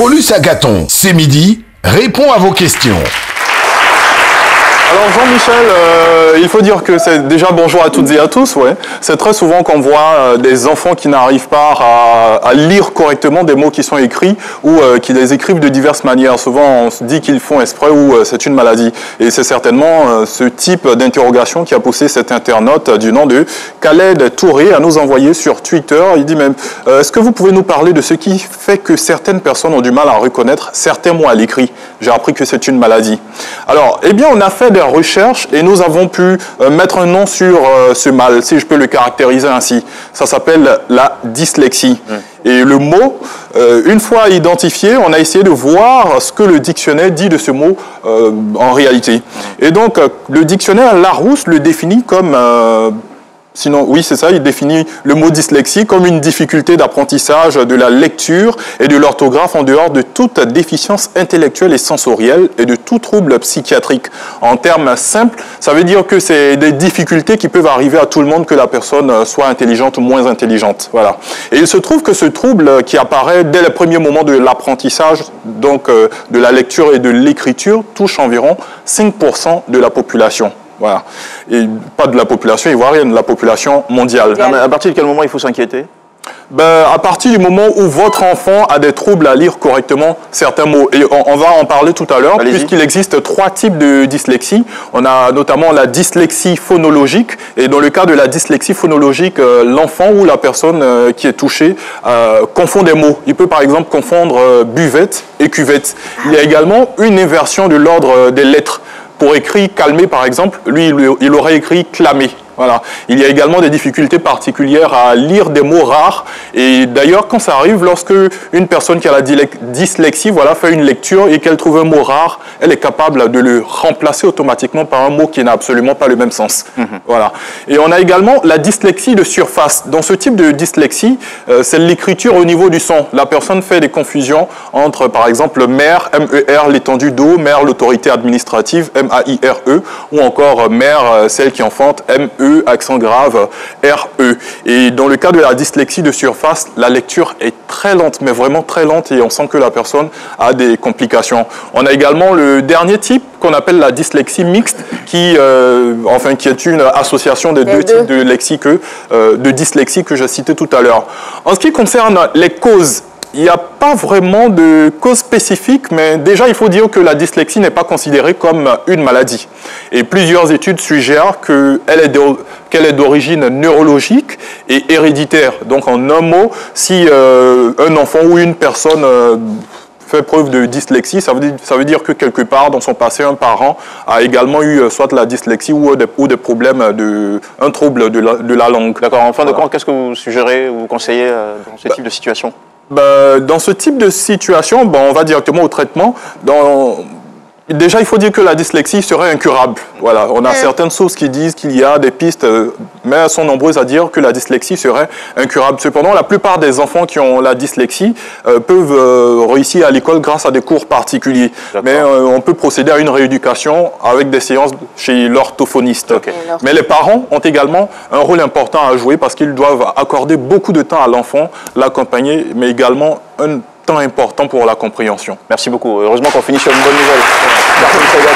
Paulus Agathon, c'est midi, répond à vos questions. Alors Jean-Michel, il faut dire que c'est déjà bonjour à toutes et à tous. Ouais. C'est très souvent qu'on voit des enfants qui n'arrivent pas à lire correctement des mots qui sont écrits ou qui les écrivent de diverses manières. Souvent on se dit qu'ils font exprès ou c'est une maladie. Et c'est certainement ce type d'interrogation qui a poussé cet internaute du nom de Khaled Touré à nous envoyer sur Twitter. Il dit même, est-ce que vous pouvez nous parler de ce qui fait que certaines personnes ont du mal à reconnaître certains mots à l'écrit? J'ai appris que c'est une maladie. Alors, eh bien, on a fait des recherches et nous avons pu mettre un nom sur ce mal, si je peux le caractériser ainsi. Ça s'appelle la dyslexie. Et le mot, une fois identifié, on a essayé de voir ce que le dictionnaire dit de ce mot en réalité. Et donc, le dictionnaire Larousse le définit comme... Sinon, oui, c'est ça, il définit le mot dyslexie comme une difficulté d'apprentissage de la lecture et de l'orthographe en dehors de toute déficience intellectuelle et sensorielle et de tout trouble psychiatrique. En termes simples, ça veut dire que c'est des difficultés qui peuvent arriver à tout le monde, que la personne soit intelligente ou moins intelligente. Voilà. Et il se trouve que ce trouble qui apparaît dès les premiers moments de l'apprentissage, donc de la lecture et de l'écriture, touche environ 5% de la population. Voilà. Et pas de la population ivoirienne, de la population mondiale. Mais à partir de quel moment il faut s'inquiéter? À partir du moment où votre enfant a des troubles à lire correctement certains mots. Et on va en parler tout à l'heure, puisqu'il existe 3 types de dyslexie. On a notamment la dyslexie phonologique. Et dans le cas de la dyslexie phonologique, l'enfant ou la personne qui est touchée confond des mots. Il peut par exemple confondre buvette et cuvette. Il y a également une inversion de l'ordre des lettres. Pour écrire calmer, par exemple, lui, il aurait écrit clamer. Voilà. Il y a également des difficultés particulières à lire des mots rares. Et d'ailleurs, quand ça arrive, lorsque une personne qui a la dyslexie fait une lecture et qu'elle trouve un mot rare, elle est capable de le remplacer automatiquement par un mot qui n'a absolument pas le même sens. Voilà. Et on a également la dyslexie de surface. Dans ce type de dyslexie, c'est l'écriture au niveau du son. La personne fait des confusions entre, par exemple, mère, M-E-R, l'étendue d'eau, mère, l'autorité administrative, M-A-I-R-E, ou encore mère, celle qui enfante, M-E, accent grave, R-E. Et dans le cas de la dyslexie de surface, la lecture est très lente, mais vraiment très lente, et on sent que la personne a des complications. On a également le dernier type qu'on appelle la dyslexie mixte, qui est une association des deux types de dyslexie que j'ai cité tout à l'heure. En ce qui concerne les causes, il n'y a pas vraiment de cause spécifique, mais déjà, il faut dire que la dyslexie n'est pas considérée comme une maladie. Et plusieurs études suggèrent qu'elle est d'origine neurologique et héréditaire. Donc, en un mot, si un enfant ou une personne fait preuve de dyslexie, ça veut dire que quelque part, dans son passé, un parent a également eu soit la dyslexie ou des problèmes un trouble de la langue. D'accord. En fin de compte, qu'est-ce que vous suggérez ou vous conseillez dans ce type de situation? Dans ce type de situation, on va directement au traitement. Déjà, il faut dire que la dyslexie serait incurable. Voilà. On a certaines sources qui disent qu'il y a des pistes, mais elles sont nombreuses à dire que la dyslexie serait incurable. Cependant, la plupart des enfants qui ont la dyslexie peuvent réussir à l'école grâce à des cours particuliers. Mais on peut procéder à une rééducation avec des séances chez l'orthophoniste. Mais les parents ont également un rôle important à jouer parce qu'ils doivent accorder beaucoup de temps à l'enfant, l'accompagner, mais également un temps important pour la compréhension. Merci beaucoup. Heureusement qu'on finit sur une bonne nouvelle.